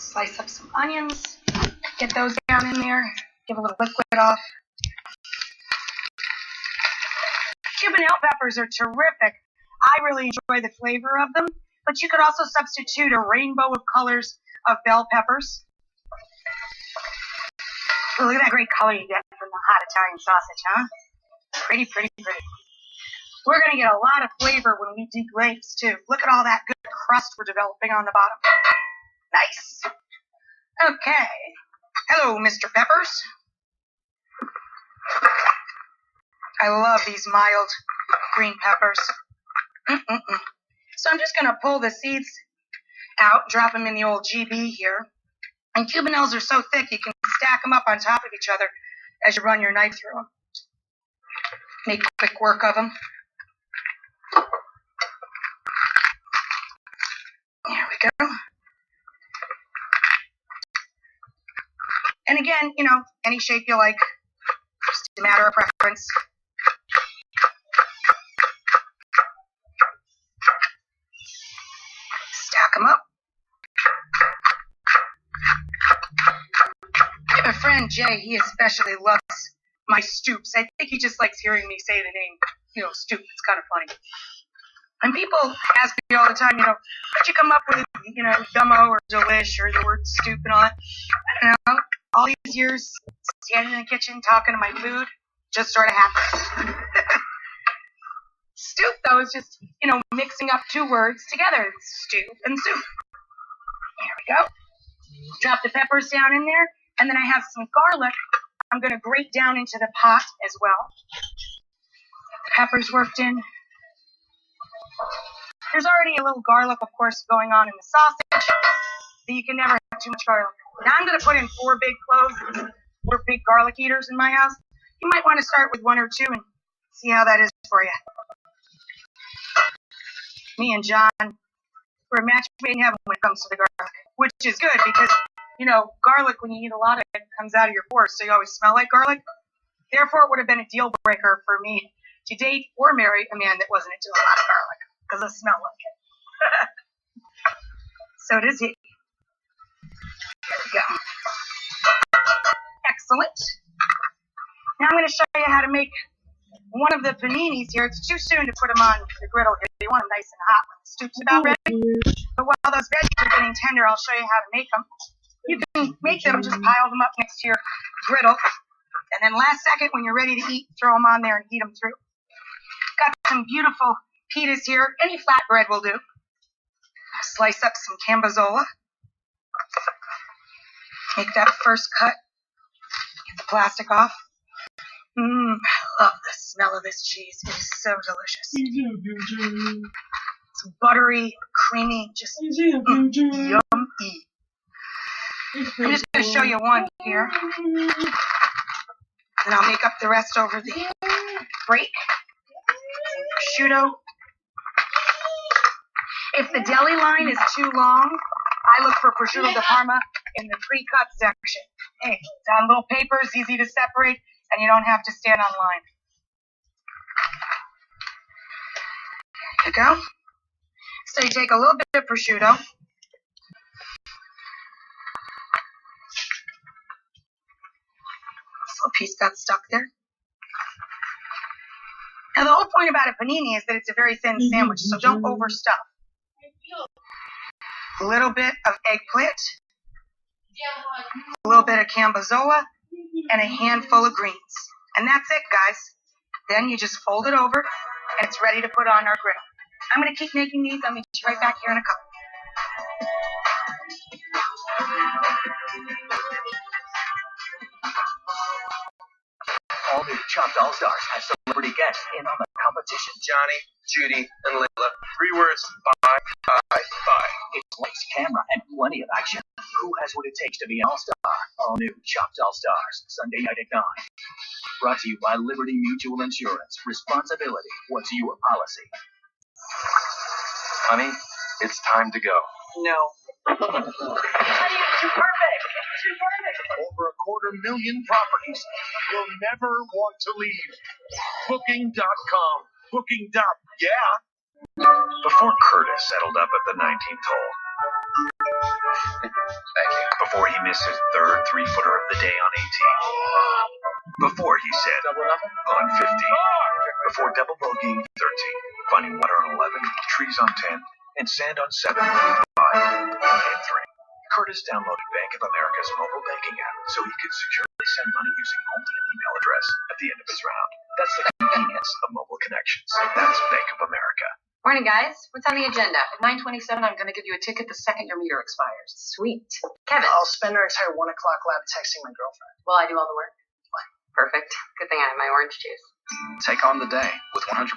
Slice up some onions. Get those down in there. Give a little liquid off. Cuban bell peppers are terrific. I really enjoy the flavor of them, but you could also substitute a rainbow of colors of bell peppers. Oh, look at that great color you get from the hot Italian sausage, huh? Pretty, pretty, pretty. We're going to get a lot of flavor when we deglaze, too. Look at all that good crust we're developing on the bottom. Nice. Okay. Hello, Mr. Peppers. I love these mild green peppers. So I'm just going to pull the seeds out, drop them in the old GB here. And cubanelles are so thick, you can stack them up on top of each other as you run your knife through them. Make quick work of them. There we go. And again, you know, any shape you like. Just a matter of preference. Stack them up. I have a friend, Jay, he especially loves my stoops. I think he just likes hearing me say the name, you know, stoop. It's kind of funny. And people ask me all the time, you know, how'd you come up with, you know, yummo or delish or the word stoop and all that? I don't know. All these years standing in the kitchen talking to my food just sort of happened. Stoop, though, is just, you know, mixing up two words together. Stoop and soup. There we go. Drop the peppers down in there. And then I have some garlic I'm going to grate down into the pot as well. Peppers worked in. There's already a little garlic, of course, going on in the sausage. So you can never have too much garlic. Now I'm going to put in 4 big cloves. We're big garlic eaters in my house. You might want to start with 1 or 2 and see how that is for you. Me and John, we're a match made in heaven when it comes to the garlic, which is good because, you know, garlic, when you eat a lot of it, comes out of your pores, so you always smell like garlic. Therefore, it would have been a deal breaker for me to date or marry a man that wasn't into a lot of garlic because I smell like it. So does he. There we go. Excellent. Now I'm going to show you how to make one of the paninis here. It's too soon to put them on the griddle here. You want them nice and hot when the stoop's about ready. But while those veggies are getting tender, I'll show you how to make them. You can make them, just pile them up next to your griddle. And then last second, when you're ready to eat, throw them on there and heat them through. Got some beautiful pitas here. Any flatbread will do. Slice up some cambazola. Make that first cut. Get the plastic off. I love the smell of this cheese. It is so delicious. It's buttery, creamy, just yummy. I'm just going to show you one here. And I'll make up the rest over the break. Prosciutto. If the deli line is too long, I look for prosciutto di Parma in the pre-cut section. Hey, it's on little papers, easy to separate, and you don't have to stand on line. There you go. So you take a little bit of prosciutto. This little piece got stuck there. Now the whole point about a panini is that it's a very thin sandwich, so don't overstuff. A little bit of eggplant, a little bit of cambazola, and a handful of greens. And that's it, guys. Then you just fold it over, and it's ready to put on our griddle. I'm going to keep making these. I'll meet you right back here in a couple. All new Chopped All-Stars have celebrity guests in on the competition. Johnny, Judy, and Layla. 3 words. Bye, bye, bye. It's lights, camera, and plenty of action. Who has what it takes to be an all-star? All new Chopped All-Stars, Sunday night at 9. Brought to you by Liberty Mutual Insurance. Responsibility. What's your policy? Honey, it's time to go. No. Honey, it's too perfect. It's too perfect. Over 250,000 properties. You'll never want to leave. Booking.com. Yeah. Before Curtis settled up at the 19th hole, Thank you. Before he missed his third three-footer of the day on 18. Before he said double nothing on 15. Before double bogeying 13. Finding water on 11, trees on 10, and sand on 7, 5, and 3. Curtis downloaded Bank of America's mobile banking app so he could securely send money using only an email address at the end of his round. That's the convenience of mobile connections. That's Bank of America. Morning, guys. What's on the agenda? At 9:27, I'm going to give you a ticket the second your meter expires. Sweet. Kevin. I'll spend our entire 1 o'clock lab texting my girlfriend. Will I do all the work? Perfect. Good thing I have my orange juice. Take on the day with 100%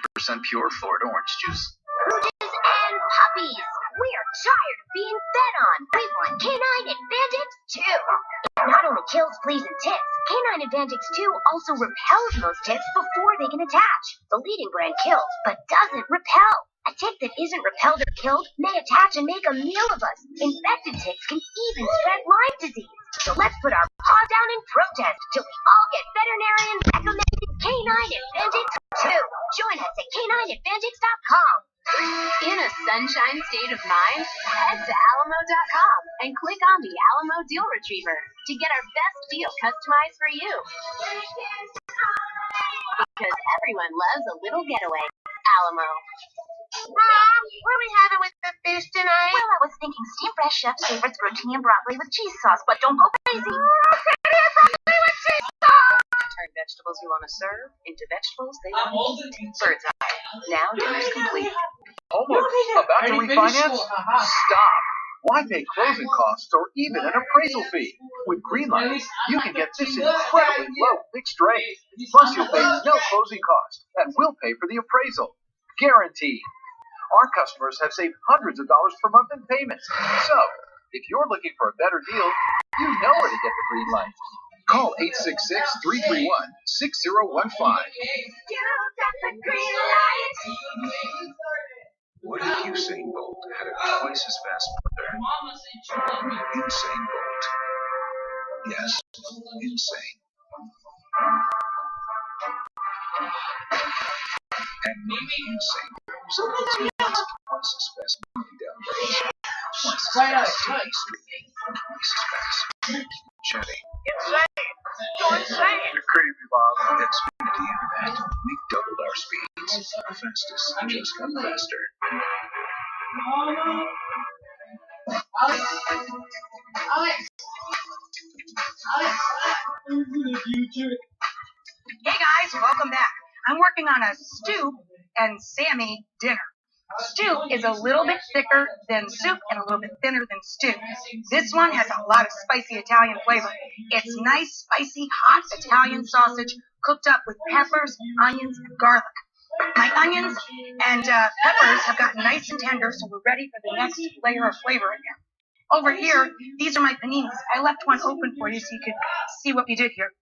pure Florida orange juice. Pooches and puppies. We're tired of being fed on. We want Canine Advantage 2. It not only kills fleas and ticks, Canine Advantage 2 also repels most ticks before they can attach. The leading brand kills, but doesn't repel. A tick that isn't repelled or killed may attach and make a meal of us. Infected ticks can even spread Lyme disease. So let's put our paw down in protest till we all get veterinarian recommended Canine Advantage 2. Join us at canineadvantage.com. In a sunshine state of mind, head to Alamo.com and click on the Alamo Deal Retriever to get our best deal customized for you. Because everyone loves a little getaway. Alamo. Mom, what are we having with the fish tonight? Well, I was thinking steamed fresh chef's favorites, grilled broccoli with cheese sauce, but don't go crazy. Turn vegetables you want to serve into vegetables they want to eat. Bird's eye. Now dinner's complete. Homeowners about to refinance? Stop. Why pay closing costs or even an appraisal fee? With Greenlight, you can get this incredibly low fixed rate. Plus, you'll pay no closing cost, and we'll pay for the appraisal. Guaranteed. Our customers have saved hundreds of dollars per month in payments. So, if you're looking for a better deal, you know where to get the green light. Call 866-331-6015. What if Usain Bolt had a twice as fast brother? Usain Bolt. Yes, insane. And when Usain goes, he has twice as fast movie downloads. Twice as fast TV streaming. Twice as fast chatting. Insane! You're insane! You're crazy, Bob. At speed of the internet, we've doubled our speeds. The fastest just got faster. Hey guys, welcome back. I'm working on a stew and Sammy dinner. Stew is a little bit thicker than soup and a little bit thinner than stew. This one has a lot of spicy Italian flavor. It's nice, spicy, hot Italian sausage cooked up with peppers, onions, and garlic. My onions and peppers have gotten nice and tender, so we're ready for the next layer of flavor in there. Over here, these are my paninis. I left one open for you so you could see what we did here.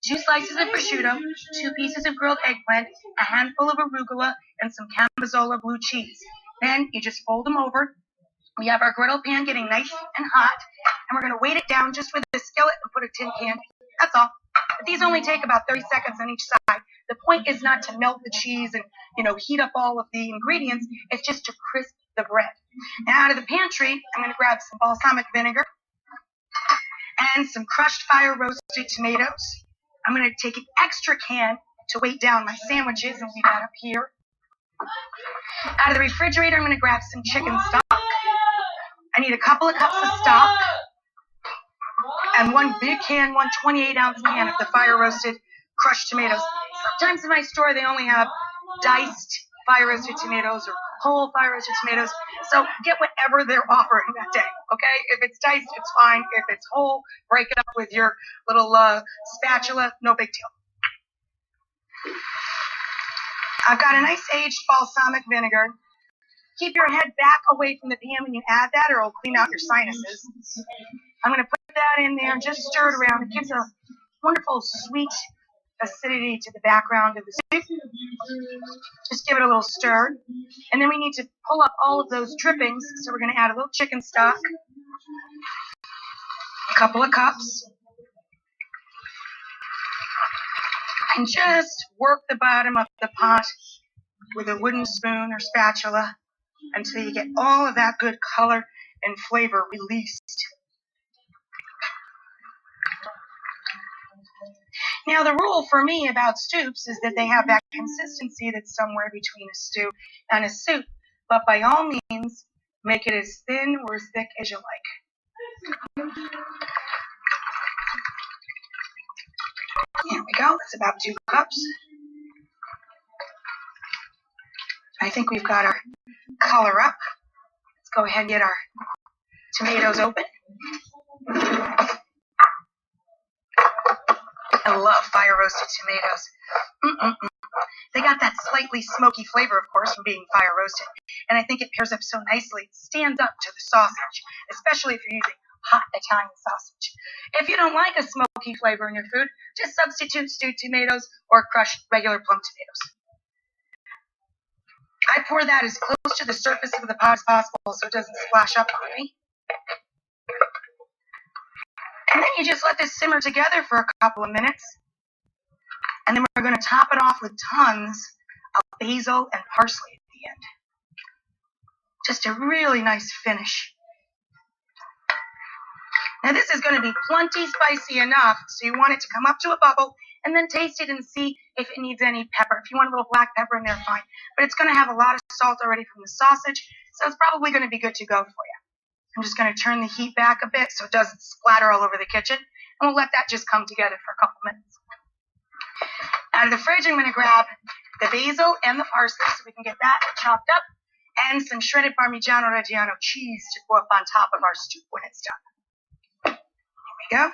2 slices of prosciutto, 2 pieces of grilled eggplant, a handful of arugula, and some Camazzola blue cheese. Then you just fold them over. We have our griddle pan getting nice and hot, and we're going to weight it down just with a skillet and put a tin can. That's all. But these only take about 30 seconds on each side. The point is not to melt the cheese and, heat up all of the ingredients. It's just to crisp the bread. Now, out of the pantry, I'm going to grab some balsamic vinegar and some crushed fire-roasted tomatoes. I'm going to take an extra can to weight down my sandwiches and leave that up here. Out of the refrigerator, I'm going to grab some chicken stock. I need a couple of cups of stock and one big can, 128-ounce can of the fire-roasted crushed tomatoes. Sometimes in my store, they only have diced fire-roasted tomatoes or whole fire-roasted tomatoes. So get whatever they're offering that day, okay? If it's diced, it's fine. If it's whole, break it up with your little spatula. No big deal. I've got a nice aged balsamic vinegar. Keep your head back away from the pan when you add that, or it'll clean out your sinuses. I'm going to put that in there, just stir it around. It gives a wonderful sweet acidity to the background of the soup. Just give it a little stir. And then we need to pull up all of those drippings, so we're going to add a little chicken stock, a couple of cups, and just work the bottom of the pot with a wooden spoon or spatula until you get all of that good color and flavor released. Now, the rule for me about stoops is that they have that consistency that's somewhere between a stew and a soup. But by all means, make it as thin or as thick as you like. Here we go. That's about 2 cups. I think we've got our color up. Let's go ahead and get our tomatoes open. I love fire roasted tomatoes. They got that slightly smoky flavor, of course, from being fire roasted. And I think it pairs up so nicely. It stands up to the sausage, especially if you're using hot Italian sausage. If you don't like a smoky flavor in your food, just substitute stewed tomatoes or crushed regular plum tomatoes. I pour that as close to the surface of the pot as possible so it doesn't splash up on me. And then you just let this simmer together for a couple of minutes. And then we're going to top it off with tons of basil and parsley at the end. Just a really nice finish. Now this is going to be plenty spicy enough, so you want it to come up to a bubble and then taste it and see if it needs any pepper. If you want a little black pepper in there, fine. But it's going to have a lot of salt already from the sausage, so it's probably going to be good to go for you. I'm just going to turn the heat back a bit so it doesn't splatter all over the kitchen, and we'll let that just come together for a couple minutes. Out of the fridge, I'm going to grab the basil and the parsley so we can get that chopped up, and some shredded Parmigiano Reggiano cheese to go up on top of our stew when it's done. Here we go.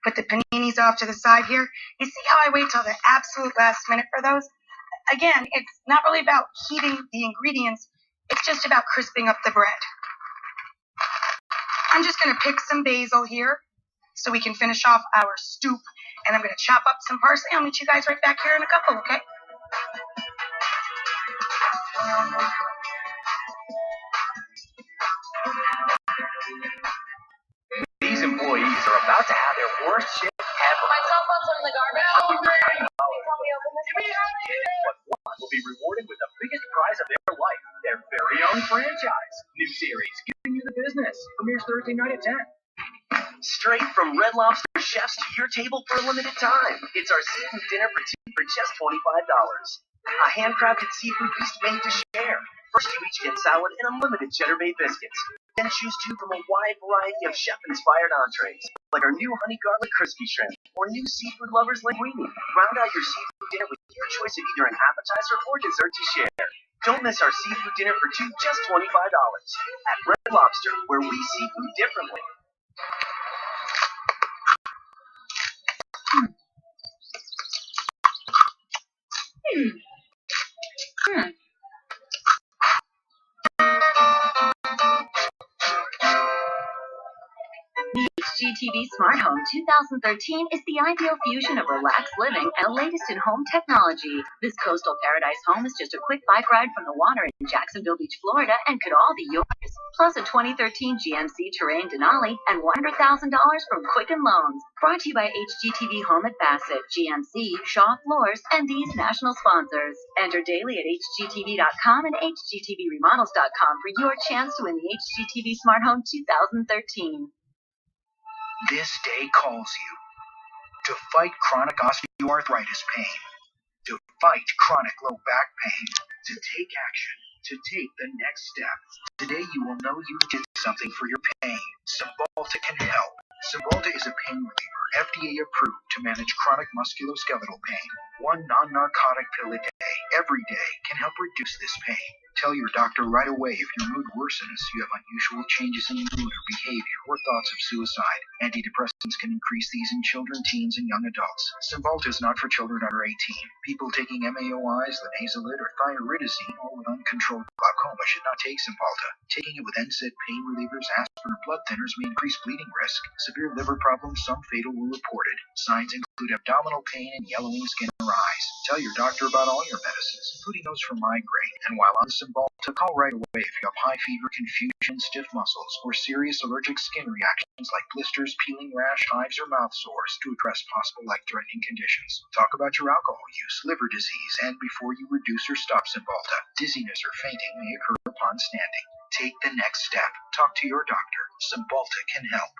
Put the paninis off to the side here. You see how I wait till the absolute last minute for those? Again, it's not really about heating the ingredients. It's just about crisping up the bread. I'm just going to pick some basil here so we can finish off our stoop. And I'm going to chop up some parsley. I'll meet you guys right back here in a couple, okay? These employees are about to have their worst shift ever. My cell phone's in the garbage. Can you help me open this? But one will be rewarded with the biggest prize of their life, their very own franchise. New series, Giving You the Business, premieres Thursday night at 10. Straight from Red Lobster chefs to your table for a limited time. It's our seafood dinner for two for just $25. A handcrafted seafood feast made to share. First, you each get salad and unlimited cheddar bay biscuits. Then choose two from a wide variety of chef-inspired entrees, like our new honey garlic crispy shrimp or new seafood lovers linguine. Round out your seafood dinner with your choice of either an appetizer or dessert to share. Don't miss our seafood dinner for two, just $25 at Red Lobster, where we see food differently. The HGTV Smart Home 2013 is the ideal fusion of relaxed living and latest in home technology. This coastal paradise home is just a quick bike ride from the water in Jacksonville Beach, Florida, and could all be yours. Plus a 2013 GMC Terrain Denali and $100,000 from Quicken Loans. Brought to you by HGTV Home at Bassett, GMC, Shaw Floors, and these national sponsors. Enter daily at HGTV.com and HGTVRemodels.com for your chance to win the HGTV Smart Home 2013. This day calls you to fight chronic osteoarthritis pain, to fight chronic low back pain, to take action, to take the next step. Today you will know you did something for your pain. Cymbalta can help. Cymbalta is a pain reliever, FDA approved to manage chronic musculoskeletal pain. One non-narcotic pill a day, every day, can help reduce this pain. Tell your doctor right away if your mood worsens, you have unusual changes in mood or behavior, or thoughts of suicide. Antidepressants can increase these in children, teens, and young adults. Cymbalta is not for children under 18. People taking MAOIs, linezolid, or thyroidazine, or with uncontrolled glaucoma should not take Cymbalta. Taking it with NSAID, pain relievers, aspirin, or blood thinners may increase bleeding risk. Severe liver problems, some fatal, were reported. Signs include abdominal pain and yellowing skin or eyes. Tell your doctor about all your medicines, including those for migraine. And while on Cymbalta, call right away if you have high fever, confusion, stiff muscles, or serious allergic skin reactions like blisters, peeling rash, hives, or mouth sores to address possible life-threatening conditions. Talk about your alcohol use, liver disease, and before you reduce or stop Cymbalta, dizziness or fainting may occur upon standing. Take the next step. Talk to your doctor. Cymbalta can help.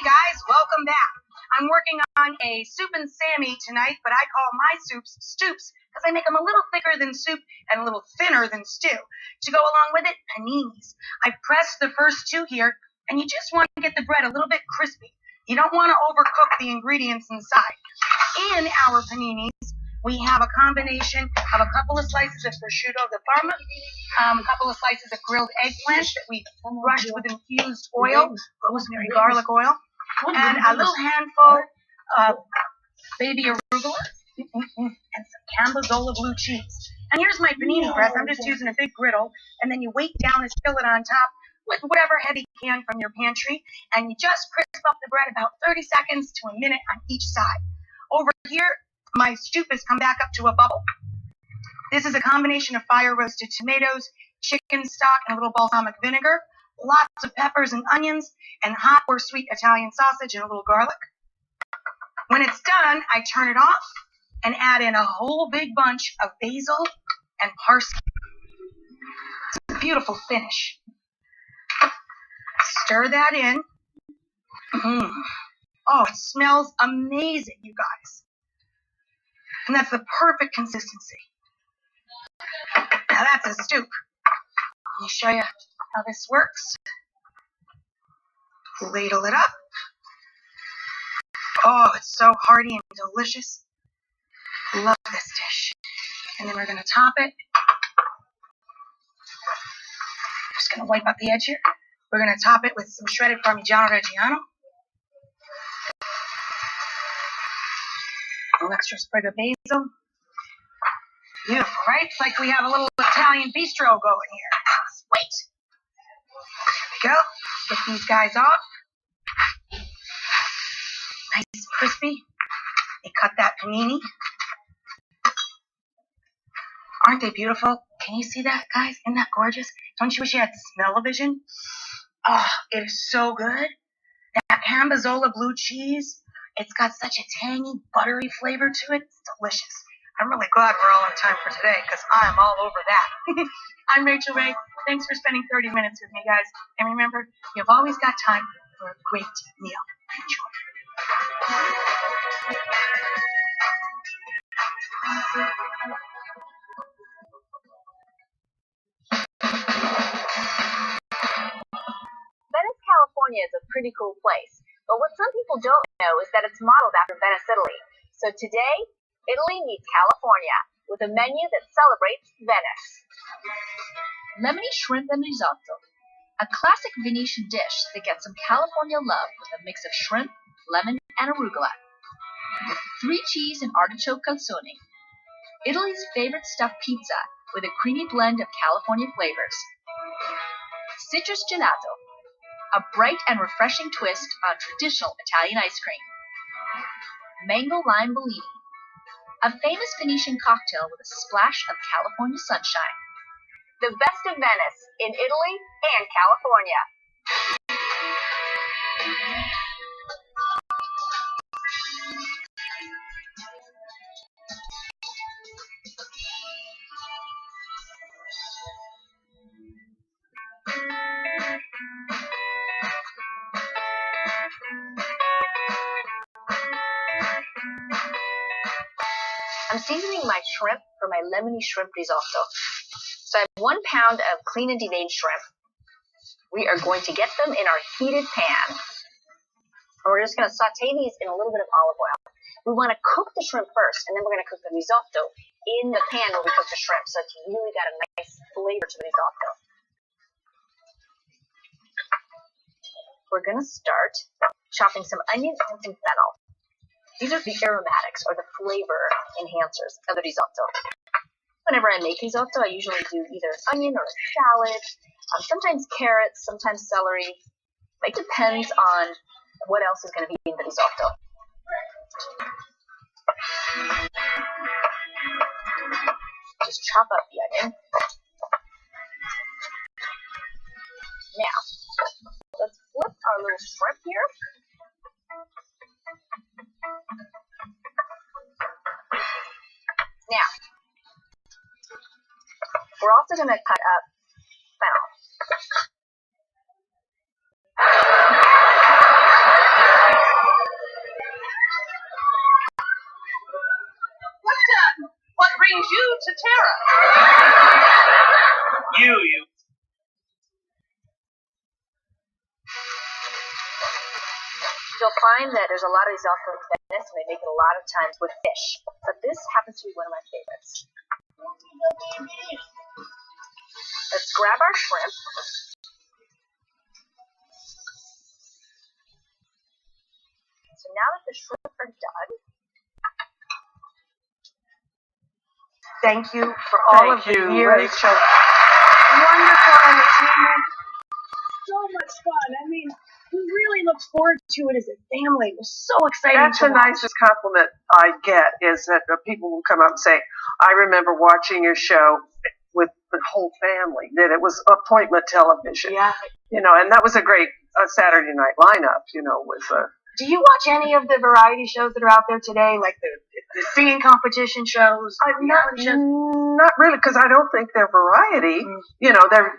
guys, welcome back. I'm working on a soup and Sammy tonight, but I call my soups stoops because I make them a little thicker than soup and a little thinner than stew. To go along with it, paninis. I've pressed the first two here, and you just want to get the bread a little bit crispy. You don't want to overcook the ingredients inside. In our paninis, we have a combination of a couple of slices of prosciutto di Parma, a couple of slices of grilled eggplant that we brushed with infused oil, rosemary garlic oil, and a little handful of baby arugula, and some Cambozola blue cheese. And here's my panini press. I'm just using a big griddle, and then you weight down a skillet on top with whatever heavy can from your pantry, and you just crisp up the bread about 30 seconds to a minute on each side. Over here, my soup has come back up to a bubble. This is a combination of fire-roasted tomatoes, chicken stock, and a little balsamic vinegar, lots of peppers and onions, and hot or sweet Italian sausage and a little garlic. When it's done, I turn it off and add in a whole big bunch of basil and parsley. It's a beautiful finish. Stir that in. Oh, it smells amazing, you guys. And that's the perfect consistency. Now that's a soup. Let me show you how this works. Ladle it up. Oh, it's so hearty and delicious. Love this dish. And then we're going to top it. Just going to wipe up the edge here. We're going to top it with some shredded Parmigiano Reggiano. An extra sprig of basil. Beautiful, right? It's like we have a little Italian bistro going here. Wait. There we go. Get these guys off. Nice and crispy. They cut that panini. Aren't they beautiful? Can you see that, guys? Isn't that gorgeous? Don't you wish you had smell-o-vision? Oh, it is so good. That Cambozola blue cheese, it's got such a tangy, buttery flavor to it. It's delicious. I'm really glad we're all on time for today because I'm all over that. I'm Rachel Ray. Thanks for spending 30 minutes with me, guys. And remember, you've always got time for a great meal. Enjoy. Venice, California is a pretty cool place, but what some people don't know is that it's modeled after Venice, Italy. So today, Italy meets California with a menu that celebrates Venice. Lemony shrimp and risotto, a classic Venetian dish that gets some California love with a mix of shrimp, lemon, and arugula. 3 cheese and artichoke calzone, Italy's favorite stuffed pizza with a creamy blend of California flavors. Citrus gelato, a bright and refreshing twist on traditional Italian ice cream. Mango lime bellini, a famous Venetian cocktail with a splash of California sunshine. The best of Venice in Italy and California. I'm seasoning my shrimp for my lemony shrimp risotto. So I have 1 pound of clean and deveined shrimp. We are going to get them in our heated pan. And we're just going to saute these in a little bit of olive oil. We want to cook the shrimp first, and then we're going to cook the risotto in the pan where we cook the shrimp. So it's really got a nice flavor to the risotto. We're going to start chopping some onions and some fennel. These are the aromatics or the flavor enhancers of the risotto. Whenever I make risotto, I usually do either onion or a shallot, sometimes carrots, sometimes celery. It depends on what else is going to be in the risotto. Just chop up the onion. Now, let's flip our little shrimp here. Now, we're also going to cut up fennel. introduce you to Tara. You. You'll find that there's a lot of risotto in Venice, and they make it a lot of times with fish. But this happens to be one of my favorites. Let's grab our shrimp. So now that the shrimp are done, Thank you for all of the years. Rachel. Wonderful entertainment. So much fun. I mean, we really looked forward to it as a family. It was so exciting. That's the nicest compliment I get is that people will come up and say, I remember watching your show with the whole family, that it was appointment television. Yeah. You know, and that was a great Saturday night lineup, you know, with Do you watch any of the variety shows that are out there today, like the singing competition shows? not really, because I don't think they're variety. You know, they're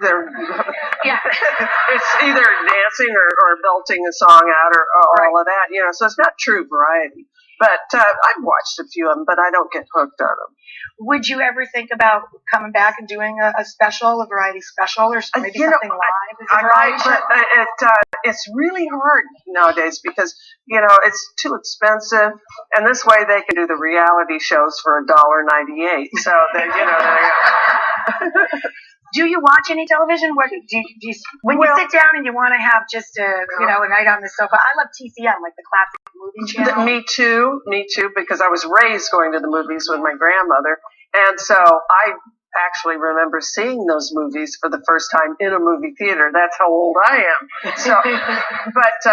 Yeah. it's either dancing or belting a song out or all of that. You know, so it's not true variety. But I've watched a few of them, but I don't get hooked on them. Would you ever think about coming back and doing a special, a variety special, or maybe something live? As a variety show? But it's really hard nowadays because, you know, it's too expensive, and this way they can do the reality shows for $1.98. So that, you know, Do you watch any television? What do you when you sit down and you want to have just a night on the sofa? I love TCM, like the classic movie channel. Me too, because I was raised going to the movies with my grandmother, and so I actually remember seeing those movies for the first time in a movie theater. That's how old I am. So, but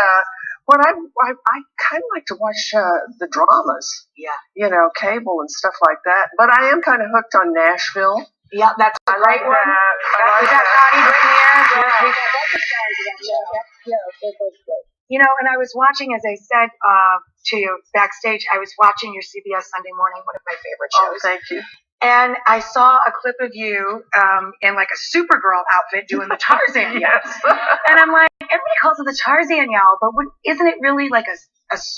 what I kind of like to watch the dramas. Yeah. You know, cable and stuff like that. But I am kind of hooked on Nashville. Yeah, that's a great one. Is that Connie Britton? You know, and I was watching, as I said to you backstage, I was watching your CBS Sunday Morning, one of my favorite shows. Oh, thank you. And I saw a clip of you in like a Supergirl outfit doing the Tarzan yell. And I'm like, everybody calls it the Tarzan yell, but isn't it really like a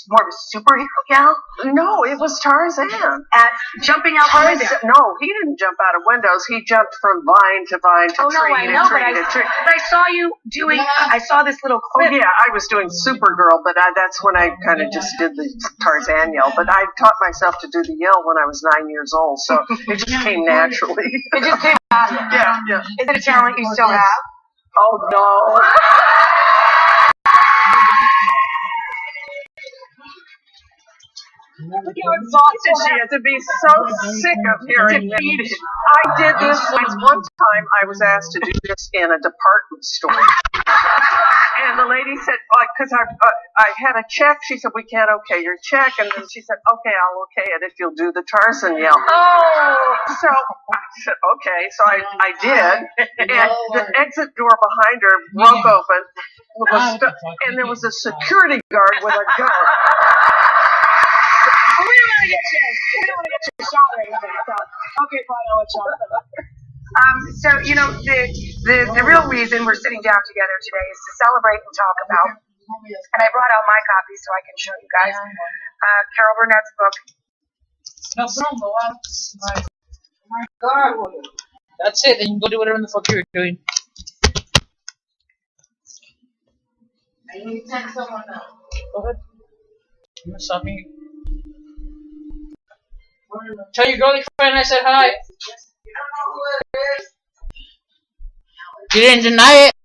more of a superhero yell? No, it was Tarzan. At jumping out windows. No, he didn't jump out of windows. He jumped from vine to vine to tree to tree to tree. But I saw you doing. I saw this little clip. Oh, yeah, I was doing Supergirl, but that's when I kind of just did the Tarzan yell. But I taught myself to do the yell when I was 9 years old, so it just came naturally. It just came out. Yeah. Is it a talent you still have? Oh, no. Look how exhausted she is to be so sick of hearing defeated. I did this one time. I was asked to do this in a department store. And the lady said, because I had a check, she said, we can't okay your check. And then she said, okay, I'll okay it if you'll do the Tarzan yell. Oh! So I said, okay. So I did. And the exit door behind her broke open. And there was a security guard with a gun. We don't want to get you shot or anything. So, okay, fine, I'll let you off. So, you know, the real reason we're sitting down together today is to celebrate and talk about, and I brought out my copy so I can show you guys, Carol Burnett's book. Oh my God. That's it, then you can go do whatever the fuck you're doing. I need to text someone now. Go ahead. You want to stop me? Tell your girlfriend I said hi. You don't know who it is. You didn't deny it.